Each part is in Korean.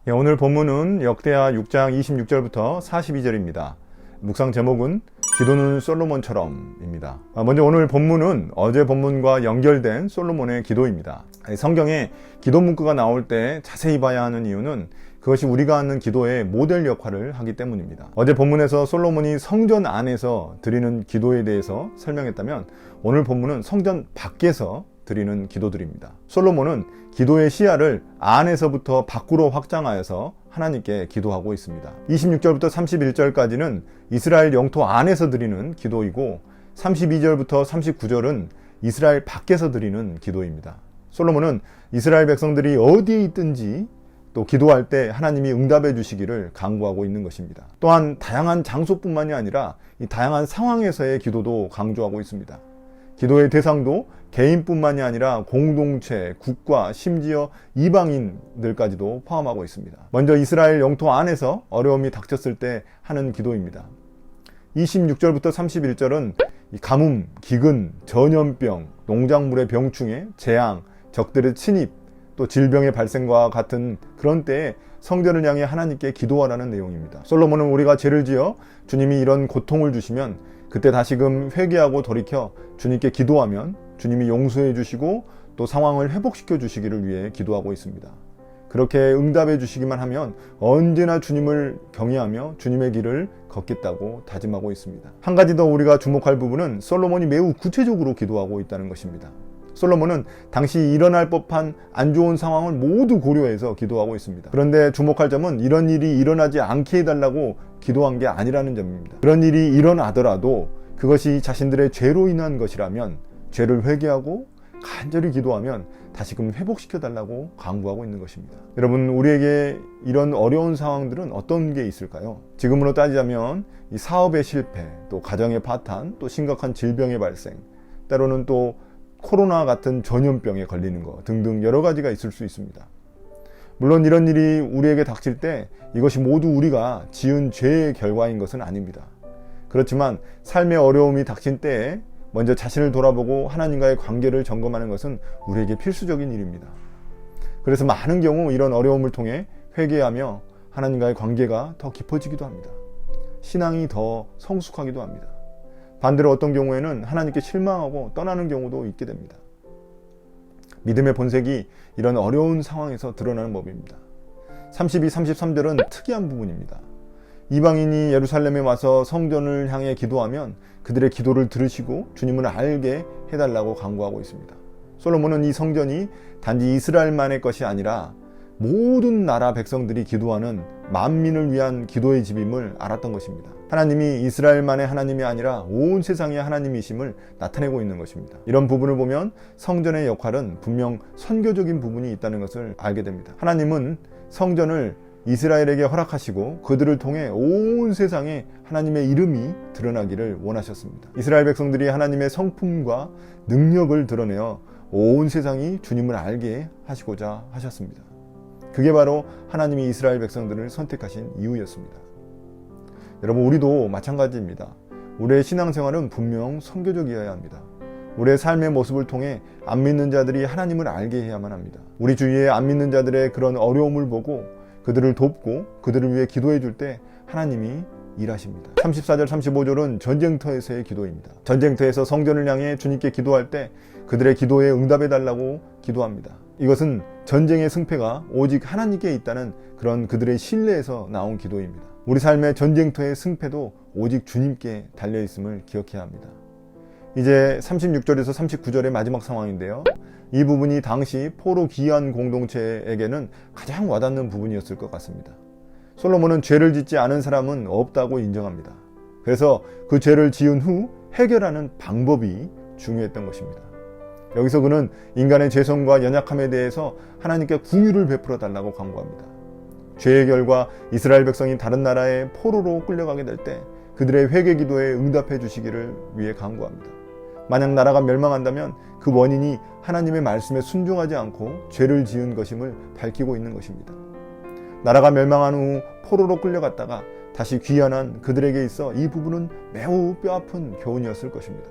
오늘 본문은 역대하 6장 26절부터 42절입니다. 묵상 제목은 기도는 솔로몬처럼입니다. 먼저 오늘 본문은 어제 본문과 연결된 솔로몬의 기도입니다. 성경에 기도 문구가 나올 때 자세히 봐야 하는 이유는 그것이 우리가 하는 기도의 모델 역할을 하기 때문입니다. 어제 본문에서 솔로몬이 성전 안에서 드리는 기도에 대해서 설명했다면 오늘 본문은 성전 밖에서 드리는 기도들입니다. 솔로몬은 기도의 시야를 안에서부터 밖으로 확장하여서 하나님께 기도하고 있습니다. 26절부터 31절까지는 이스라엘 영토 안에서 드리는 기도이고 32절부터 39절은 이스라엘 밖에서 드리는 기도입니다. 솔로몬은 이스라엘 백성들이 어디에 있든지 또 기도할 때 하나님이 응답해 주시기를 강구하고 있는 것입니다. 또한 다양한 장소뿐만이 아니라 이 다양한 상황에서의 기도도 강조하고 있습니다. 기도의 대상도 개인뿐만이 아니라 공동체, 국가, 심지어 이방인들까지도 포함하고 있습니다. 먼저 이스라엘 영토 안에서 어려움이 닥쳤을 때 하는 기도입니다. 26절부터 31절은 가뭄, 기근, 전염병, 농작물의 병충해, 재앙, 적들의 침입, 또 질병의 발생과 같은 그런 때에 성전을 향해 하나님께 기도하라는 내용입니다. 솔로몬은 우리가 죄를 지어 주님이 이런 고통을 주시면 그때 다시금 회개하고 돌이켜 주님께 기도하면 주님이 용서해 주시고 또 상황을 회복시켜 주시기를 위해 기도하고 있습니다. 그렇게 응답해 주시기만 하면 언제나 주님을 경외하며 주님의 길을 걷겠다고 다짐하고 있습니다. 한 가지 더 우리가 주목할 부분은 솔로몬이 매우 구체적으로 기도하고 있다는 것입니다. 솔로몬은 당시 일어날 법한 안 좋은 상황을 모두 고려해서 기도하고 있습니다. 그런데 주목할 점은 이런 일이 일어나지 않게 해달라고 기도한 게 아니라는 점입니다. 그런 일이 일어나더라도 그것이 자신들의 죄로 인한 것이라면 죄를 회개하고 간절히 기도하면 다시금 회복시켜달라고 강구하고 있는 것입니다. 여러분, 우리에게 이런 어려운 상황들은 어떤 게 있을까요? 지금으로 따지자면 이 사업의 실패, 또 가정의 파탄, 또 심각한 질병의 발생, 때로는 또 코로나 같은 전염병에 걸리는 것 등등 여러 가지가 있을 수 있습니다. 물론 이런 일이 우리에게 닥칠 때 이것이 모두 우리가 지은 죄의 결과인 것은 아닙니다. 그렇지만 삶의 어려움이 닥친 때에 먼저 자신을 돌아보고 하나님과의 관계를 점검하는 것은 우리에게 필수적인 일입니다. 그래서 많은 경우 이런 어려움을 통해 회개하며 하나님과의 관계가 더 깊어지기도 합니다. 신앙이 더 성숙하기도 합니다. 반대로 어떤 경우에는 하나님께 실망하고 떠나는 경우도 있게 됩니다. 믿음의 본색이 이런 어려운 상황에서 드러나는 법입니다. 32, 33절은 특이한 부분입니다. 이방인이 예루살렘에 와서 성전을 향해 기도하면 그들의 기도를 들으시고 주님을 알게 해달라고 강구하고 있습니다. 솔로몬은 이 성전이 단지 이스라엘만의 것이 아니라 모든 나라 백성들이 기도하는 만민을 위한 기도의 집임을 알았던 것입니다. 하나님이 이스라엘만의 하나님이 아니라 온 세상의 하나님이심을 나타내고 있는 것입니다. 이런 부분을 보면 성전의 역할은 분명 선교적인 부분이 있다는 것을 알게 됩니다. 하나님은 성전을 이스라엘에게 허락하시고 그들을 통해 온 세상에 하나님의 이름이 드러나기를 원하셨습니다. 이스라엘 백성들이 하나님의 성품과 능력을 드러내어 온 세상이 주님을 알게 하시고자 하셨습니다. 그게 바로 하나님이 이스라엘 백성들을 선택하신 이유였습니다. 여러분, 우리도 마찬가지입니다. 우리의 신앙생활은 분명 선교적이어야 합니다. 우리의 삶의 모습을 통해 안 믿는 자들이 하나님을 알게 해야만 합니다. 우리 주위에 안 믿는 자들의 그런 어려움을 보고 그들을 돕고 그들을 위해 기도해 줄 때 하나님이 일하십니다. 34절 35절은 전쟁터에서의 기도입니다. 전쟁터에서 성전을 향해 주님께 기도할 때 그들의 기도에 응답해 달라고 기도합니다. 이것은 전쟁의 승패가 오직 하나님께 있다는 그런 그들의 신뢰에서 나온 기도입니다. 우리 삶의 전쟁터의 승패도 오직 주님께 달려있음을 기억해야 합니다. 이제 36절에서 39절의 마지막 상황인데요. 이 부분이 당시 포로 귀환 공동체에게는 가장 와닿는 부분이었을 것 같습니다. 솔로몬은 죄를 짓지 않은 사람은 없다고 인정합니다. 그래서 그 죄를 지은 후 해결하는 방법이 중요했던 것입니다. 여기서 그는 인간의 죄성과 연약함에 대해서 하나님께 긍휼을 베풀어 달라고 간구합니다. 죄의 결과 이스라엘 백성이 다른 나라의 포로로 끌려가게 될 때 그들의 회개 기도에 응답해 주시기를 위해 간구합니다. 만약 나라가 멸망한다면 그 원인이 하나님의 말씀에 순종하지 않고 죄를 지은 것임을 밝히고 있는 것입니다. 나라가 멸망한 후 포로로 끌려갔다가 다시 귀환한 그들에게 있어 이 부분은 매우 뼈아픈 교훈이었을 것입니다.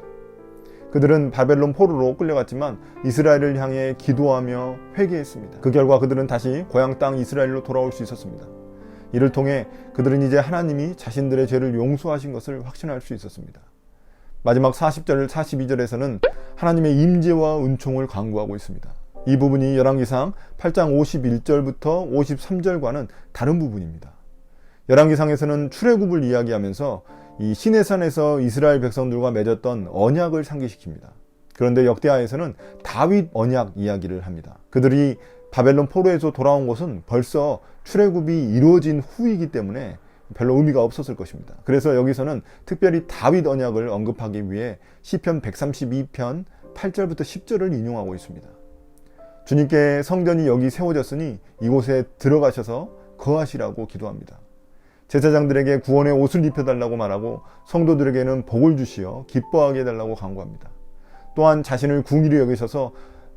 그들은 바벨론 포로로 끌려갔지만 이스라엘을 향해 기도하며 회개했습니다. 그 결과 그들은 다시 고향 땅 이스라엘로 돌아올 수 있었습니다. 이를 통해 그들은 이제 하나님이 자신들의 죄를 용서하신 것을 확신할 수 있었습니다. 마지막 40절, 42절에서는 하나님의 임재와 은총을 강구하고 있습니다. 이 부분이 열왕기상 8장 51절부터 53절과는 다른 부분입니다. 열왕기상에서는 출애굽을 이야기하면서 이 시내산에서 이스라엘 백성들과 맺었던 언약을 상기시킵니다. 그런데 역대하에서는 다윗 언약 이야기를 합니다. 그들이 바벨론 포로에서 돌아온 것은 벌써 출애굽이 이루어진 후이기 때문에 별로 의미가 없었을 것입니다. 그래서 여기서는 특별히 다윗 언약을 언급하기 위해 시편 132편 8절부터 10절을 인용하고 있습니다. 주님께 성전이 여기 세워졌으니 이곳에 들어가셔서 거하시라고 기도합니다. 제사장들에게 구원의 옷을 입혀달라고 말하고 성도들에게는 복을 주시어 기뻐하게 해달라고 간구합니다. 또한 자신을 궁일히 여기셔서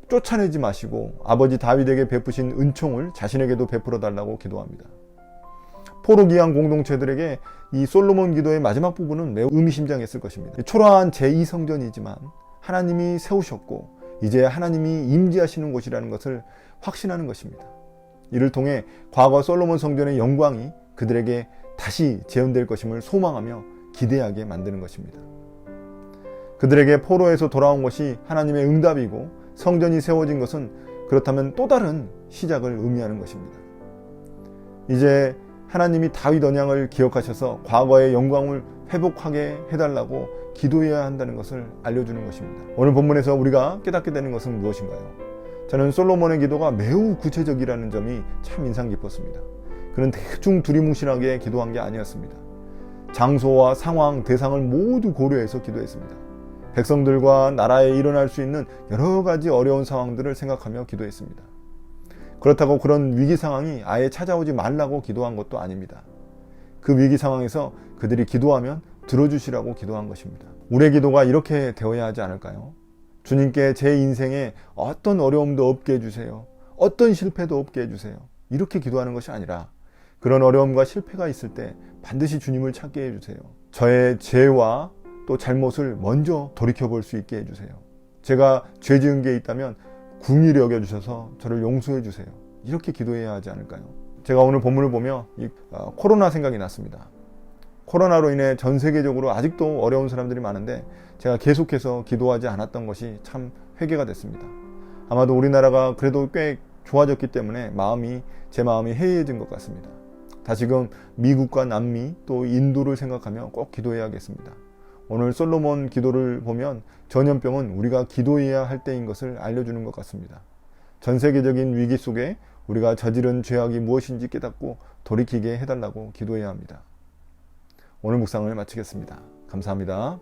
쫓아내지 마시고 아버지 다윗에게 베푸신 은총을 자신에게도 베풀어 달라고 기도합니다. 포로기한 공동체들에게 이 솔로몬 기도의 마지막 부분은 매우 의미심장했을 것입니다. 초라한 제2성전이지만 하나님이 세우셨고 이제 하나님이 임재하시는 곳이라는 것을 확신하는 것입니다. 이를 통해 과거 솔로몬 성전의 영광이 그들에게 다시 재현될 것임을 소망하며 기대하게 만드는 것입니다. 그들에게 포로에서 돌아온 것이 하나님의 응답이고 성전이 세워진 것은 그렇다면 또 다른 시작을 의미하는 것입니다. 이제 하나님이 다윗 언약을 기억하셔서 과거의 영광을 회복하게 해달라고 기도해야 한다는 것을 알려주는 것입니다. 오늘 본문에서 우리가 깨닫게 되는 것은 무엇인가요? 저는 솔로몬의 기도가 매우 구체적이라는 점이 참 인상 깊었습니다. 그는 대충 두리뭉실하게 기도한 게 아니었습니다. 장소와 상황, 대상을 모두 고려해서 기도했습니다. 백성들과 나라에 일어날 수 있는 여러 가지 어려운 상황들을 생각하며 기도했습니다. 그렇다고 그런 위기 상황이 아예 찾아오지 말라고 기도한 것도 아닙니다. 그 위기 상황에서 그들이 기도하면 들어주시라고 기도한 것입니다. 우리의 기도가 이렇게 되어야 하지 않을까요? 주님께 제 인생에 어떤 어려움도 없게 해주세요. 어떤 실패도 없게 해주세요. 이렇게 기도하는 것이 아니라 그런 어려움과 실패가 있을 때 반드시 주님을 찾게 해주세요. 저의 죄와 또 잘못을 먼저 돌이켜볼 수 있게 해주세요. 제가 죄 지은 게 있다면 궁일히 여겨주셔서 저를 용서해 주세요. 이렇게 기도해야 하지 않을까요? 제가 오늘 본문을 보며 코로나 생각이 났습니다. 코로나로 인해 전 세계적으로 아직도 어려운 사람들이 많은데 제가 계속해서 기도하지 않았던 것이 참 회개가 됐습니다. 아마도 우리나라가 그래도 꽤 좋아졌기 때문에 제 마음이 해이해진 것 같습니다. 다시금 미국과 남미 또 인도를 생각하며 꼭 기도해야겠습니다. 오늘 솔로몬 기도를 보면 전염병은 우리가 기도해야 할 때인 것을 알려주는 것 같습니다. 전 세계적인 위기 속에 우리가 저지른 죄악이 무엇인지 깨닫고 돌이키게 해달라고 기도해야 합니다. 오늘 묵상을 마치겠습니다. 감사합니다.